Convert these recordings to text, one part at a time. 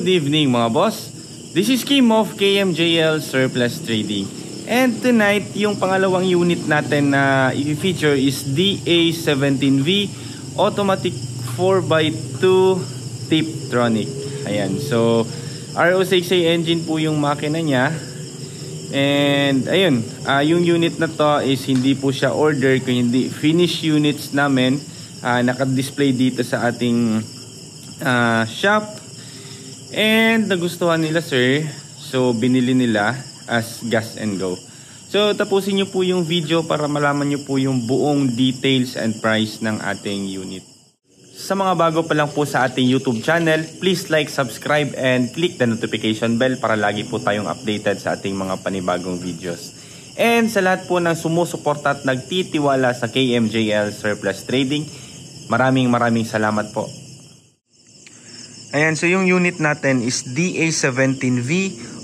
Good evening mga boss. This is Kim of KMJL Surplus Trading. And tonight, yung pangalawang unit natin na i-feature is DA17V Automatic 4x2 Tiptronic. Ayan, so RO6A engine po yung makina niya. And ayun, yung unit na to is hindi po siya order, kundi finished units namin. Naka-display dito sa ating shop. And nagustuhan nila sir, so binili nila as gas and go. So tapusin nyo po yung video para malaman nyo po yung buong details and price ng ating unit. Sa mga bago pa lang po sa ating YouTube channel, please like, subscribe, and click the notification bell para lagi po tayong updated sa ating mga panibagong videos. And sa lahat po ng sumusuporta at nagtitiwala sa KMJL Surplus Trading, maraming salamat po. Ayan, so yung unit natin is DA17V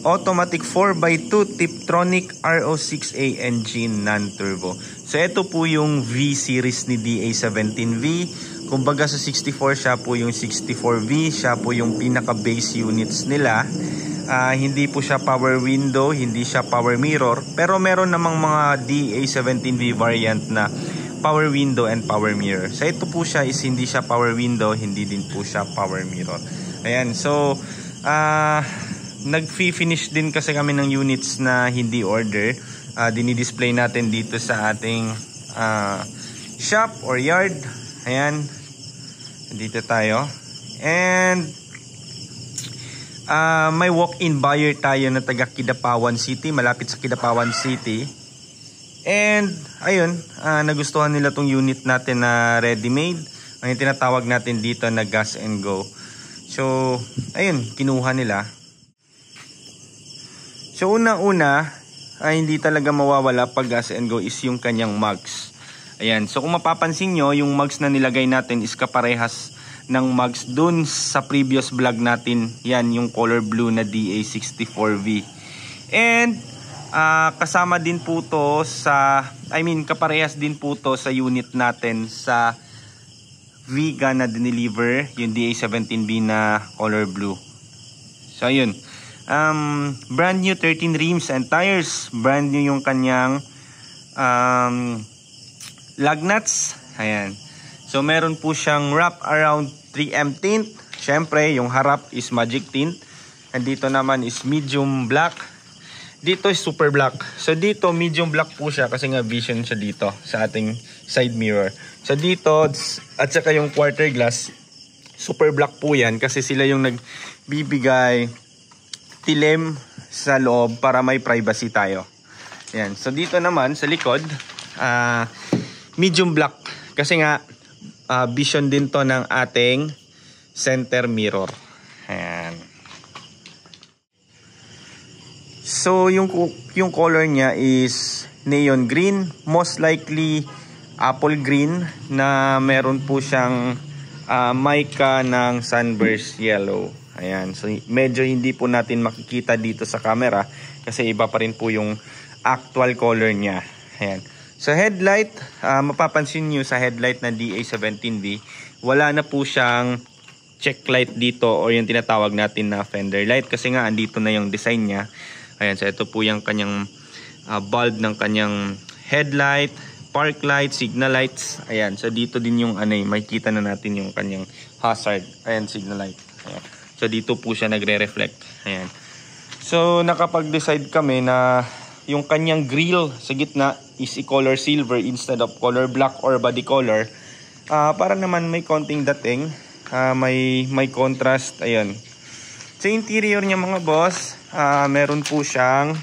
Automatic 4x2 Tiptronic RO6A engine non-turbo. So ito po yung V series ni DA17V. Kumbaga sa 64 siya po yung 64V, siya po yung pinaka base units nila. Hindi po siya power window, hindi siya power mirror, pero meron namang mga DA17V variant na power window and power mirror. So ito po siya is hindi siya power window, hindi din po siya power mirror. Ayan, so nag-finish din kasi kami ng units na hindi order. Dinidisplay natin dito sa ating shop or yard. Ayan, dito tayo. And may walk-in buyer tayo na taga Kidapawan City, malapit sa Kidapawan City. And ayun, nagustuhan nila tong unit natin na ready-made. Ang tinatawag natin dito na gas and go. So ayun, kinuha nila. So una-una, hindi talaga mawawala pag gas and go is yung kanyang mugs. Ayan, so kung mapapansin nyo, yung mugs na nilagay natin is kaparehas ng mugs dun sa previous vlog natin. Yan, yung color blue na DA64V. And kasama din po to sa, kaparehas din po to sa unit natin sa Viga na dineliver, yung DA17V na color blue. So ayun, brand new 13 rims and tires, brand new yung kanyang lug nuts. Ayan, so meron po siyang wrap around 3M tint. Syempre yung harap is magic tint, and dito naman is medium black. Dito is super black. So dito medium black po siya kasi nga vision siya dito sa ating side mirror. So dito at saka yung quarter glass super black po yan kasi sila yung nagbibigay tilim sa loob para may privacy tayo. Yan. So dito naman sa likod medium black kasi nga vision din to ng ating center mirror. Ayan. So yung color niya is neon green, most likely apple green na meron po siyang mica ng sunburst yellow. Ayan, so medyo hindi po natin makikita dito sa camera kasi iba pa rin po yung actual color niya. Ayan. So headlight, mapapansin nyo sa headlight na DA17V, wala na po siyang check light dito o yung tinatawag natin na fender light kasi nga andito na yung design niya. Ayan, so ito po yung kanyang bulb ng kanyang headlight, park light, signal lights. Ayan, so dito din yung makikita na natin yung kanyang hazard. Ayan, signal light. Ayan. So dito po siya nagre-reflect. Ayan. So nakapag-decide kami na yung kanyang grill sa gitna is i-color silver instead of color black or body color. Para naman may konting dating, may contrast. Ayan. Sa interior niya mga boss, meron po siyang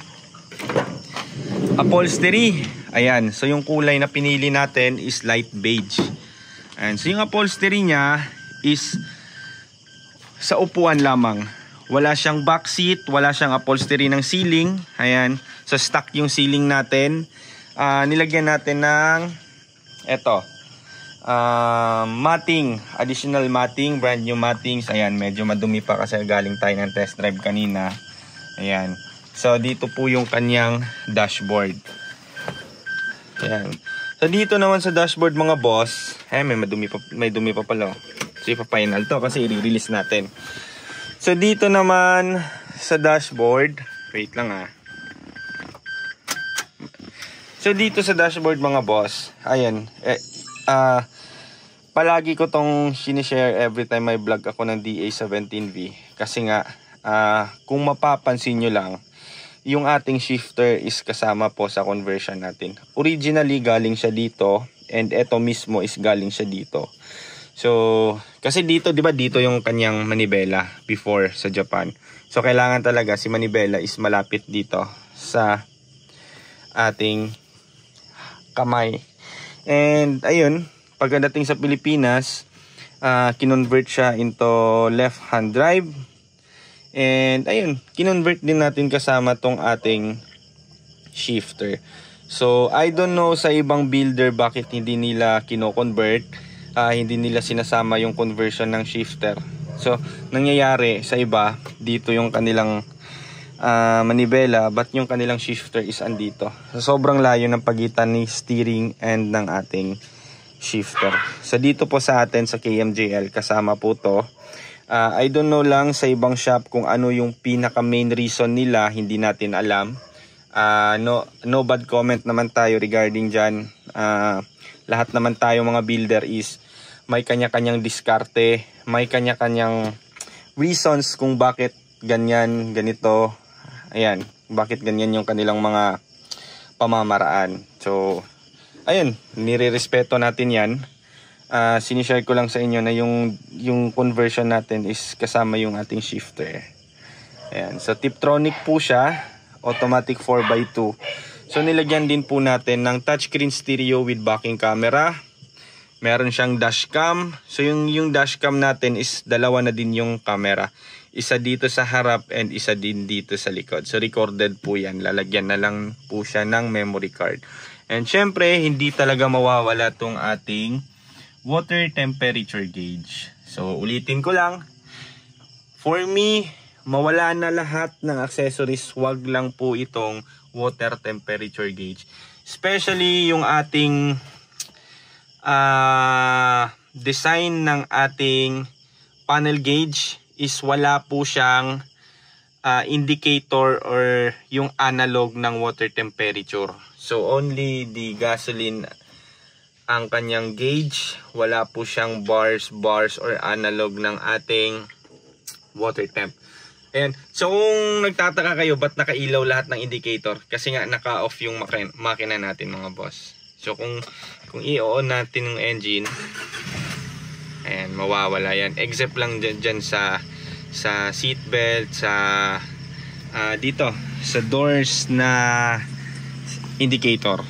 upholstery. Ayan, so yung kulay na pinili natin is light beige. Ayan, so yung upholstery niya is sa upuan lamang. Wala siyang back seat, wala siyang upholstery ng ceiling. Ayan, so stock yung ceiling natin. Nilagyan natin ng matting, additional matting, brand new mattings. Ayan, medyo madumi pa kasi galing tayo ng test drive kanina. Ayan, so dito po yung kanyang dashboard. Ayan, so dito naman sa dashboard mga boss, may dumi pa pala. So ipa-final to kasi i-release natin. So dito naman sa dashboard, wait lang So dito sa dashboard mga boss, ayan, palagi ko tong sinishare every time may vlog ako ng DA17V. Kasi nga, kung mapapansin nyo lang, yung ating shifter is kasama po sa conversion natin. Originally galing siya dito, and eto mismo is galing siya dito. So, kasi dito, di ba dito yung kanyang manibela before sa Japan. So, kailangan talaga si manibela is malapit dito sa ating kamay. And, ayun, pagdating sa Pilipinas, kinonvert siya into left hand drive. And, ayun, kinonvert din natin kasama tong ating shifter. So, I don't know sa ibang builder bakit hindi nila kino-convert. Hindi nila sinasama yung conversion ng shifter. So, nangyayari sa iba, dito yung kanilang manibela, but yung kanilang shifter is andito. So, sobrang layo ng pagitan ni steering and ng ating shifter. So, dito po sa atin sa KMJL, kasama po to. I don't know lang sa ibang shop kung ano yung pinaka main reason nila, hindi natin alam. No bad comment naman tayo regarding dyan. Lahat naman tayo mga builder is may kanya-kanyang diskarte, may kanya-kanyang reasons kung bakit ganyan, ganito. Ayan, bakit ganyan yung kanilang mga pamamaraan. So, ayun, nire-respeto natin yan. Sinishare ko lang sa inyo na yung conversion natin is kasama yung ating shifter. Ayan, so Tiptronic po siya, automatic 4x2. So, nilagyan din po natin ng touchscreen stereo with backing camera. Meron siyang dashcam. So yung dashcam natin is dalawa na din yung camera. Isa dito sa harap and isa din dito sa likod. So recorded po yan. Lalagyan na lang po siya ng memory card. And syempre, hindi talaga mawawala tong ating water temperature gauge. So ulitin ko lang. For me, mawala na lahat ng accessories. Wag lang po itong water temperature gauge. Especially yung ating design ng ating panel gauge is wala po siyang indicator or yung analog ng water temperature. So only the gasoline ang kanyang gauge. Wala po siyang bars or analog ng ating water temp. Ayan. So kung nagtataka kayo ba't nakailaw lahat ng indicator, kasi nga naka-off yung makina natin mga boss. So kung i-on natin yung engine, ayan, mawawala yan. Except lang dyan sa seatbelt, sa dito sa doors na indicator.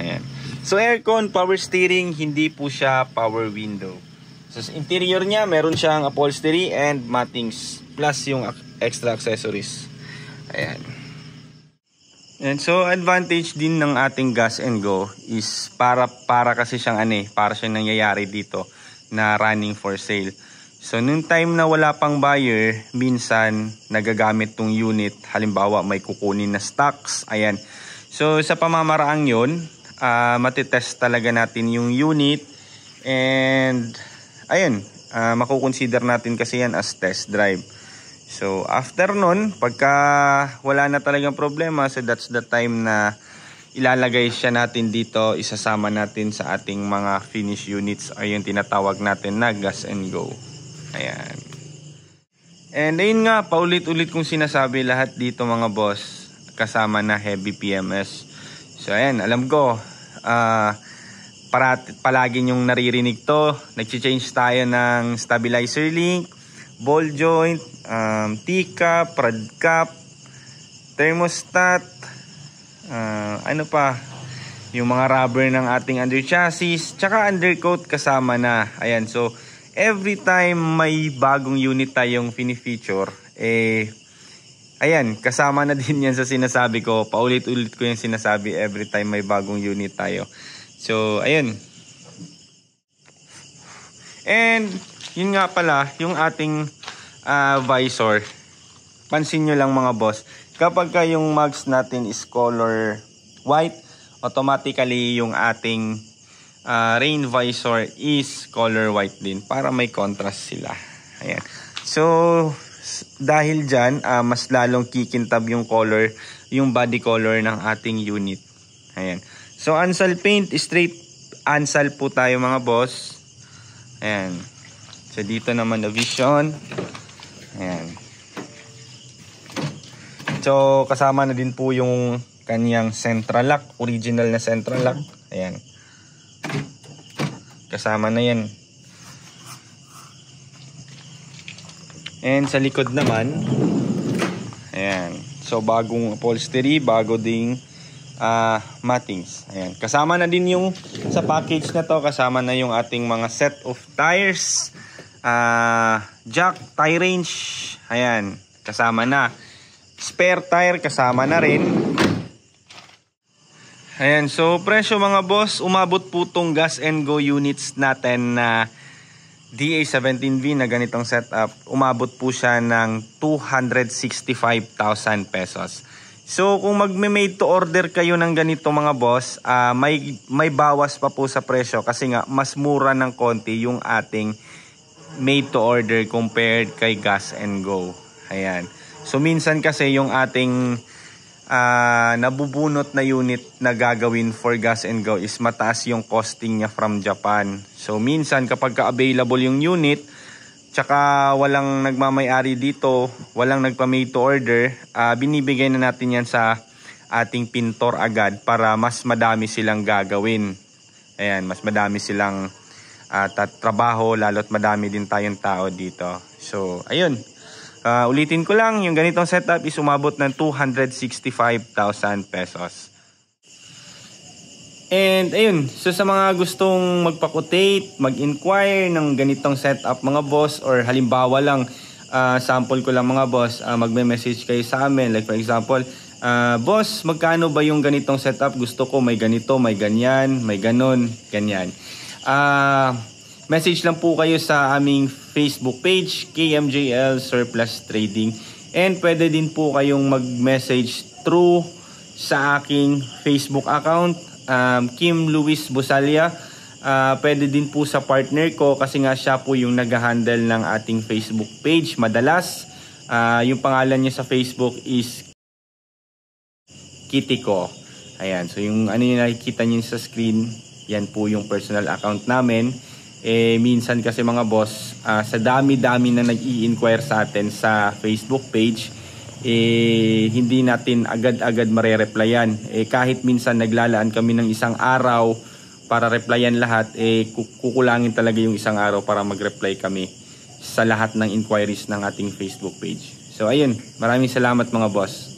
Ayan. So aircon, power steering, hindi po siya power window. So sa interior niya, meron siyang upholstery and mattings plus yung extra accessories. Ayan. And so advantage din ng ating gas and go is para kasi siyang para siyang nangyayari dito na running for sale. So nung time na wala pang buyer, minsan nagagamit tong unit, halimbawa may kukunin na stocks, ayan. So sa pamamaraang yun, matitest talaga natin yung unit and ayun, makukonsider natin kasi yan as test drive. So after nun, pagka wala na talagang problema, so that's the time na ilalagay siya natin dito, isasama natin sa ating mga finish units ay yung tinatawag natin na gas and go. Ayan. And ayun nga, paulit-ulit kong sinasabi lahat dito mga boss, kasama na heavy PMS. So ayan, alam ko, palagi nyong naririnig to, nag-change tayo ng stabilizer link, ball joint, T-cap, rad cap, thermostat, ano pa, yung mga rubber ng ating under chassis, tsaka undercoat kasama na. Ayan, so every time may bagong unit tayong fini-feature, ayan, kasama na din yan sa sinasabi ko. Paulit-ulit ko yung sinasabi every time may bagong unit tayo. So ayun. And yun nga pala, yung ating visor, pansin nyo lang mga boss, kapag yung mags natin is color white, automatically yung ating rain visor is color white din para may contrast sila. Ayan. So Dahil dyan, mas lalong kikintab yung color, yung body color ng ating unit. Ayan. So, Ansal paint, straight Ansal po tayo mga boss. Ayan. So, dito naman na Vision. Ayan. So, kasama na din po yung kanyang central lock, original na central lock. Ayan. Kasama na yan. And sa likod naman, ayan. So, bagong upholstery, bago ding mattings. Ayan. Kasama na din yung sa package na to, kasama na yung ating mga set of tires, jack, tie range. Ayan. Kasama na. Spare tire, kasama na rin. Ayan. So, presyo mga boss, umabot po tong gas and go units natin na DA17V na ganitong setup. Umabot po siya ng 265,000 pesos. So kung magme-made to order kayo ng ganito mga boss, may bawas pa po sa presyo kasi nga mas mura ng konti yung ating made to order compared kay gas and go. Ayan. So minsan kasi yung ating nabubunot na unit na gagawin for gas and go is mataas yung costing niya from Japan. So minsan kapag ka-available yung unit, tsaka walang nagmamay-ari dito, walang nagpa-made to order, binibigay na natin yan sa ating pintor agad para mas madami silang gagawin. Ayan, mas madami silang trabaho, lalo't madami din tayong tao dito. So ayun. Ulitin ko lang, yung ganitong setup is umabot ng 265,000 pesos. And ayun, so sa mga gustong magpa-quotate, mag-inquire ng ganitong setup mga boss, or halimbawa lang, sample ko lang mga boss, magme-message kayo sa amin. Like for example, boss, magkano ba yung ganitong setup? Gusto ko may ganito, may ganyan, may ganon, ganyan. Message lang po kayo sa aming Facebook page, KMJL Surplus Trading. And pwede din po kayong mag-message through sa aking Facebook account, Kim Luis Busalia. Pwede din po sa partner ko kasi nga siya po yung nag-handle ng ating Facebook page madalas. Yung pangalan niya sa Facebook is Kitiko. Ayan, so yung ano yung nakikita niyo sa screen, yan po yung personal account namin. Minsan kasi mga boss, sa dami-dami na nag-i-inquire sa atin sa Facebook page, hindi natin agad-agad mare-replyan. Kahit minsan naglalaan kami ng isang araw para replyan lahat, kukulangin talaga yung isang araw para mag-reply kami sa lahat ng inquiries ng ating Facebook page. So ayun, maraming salamat mga boss.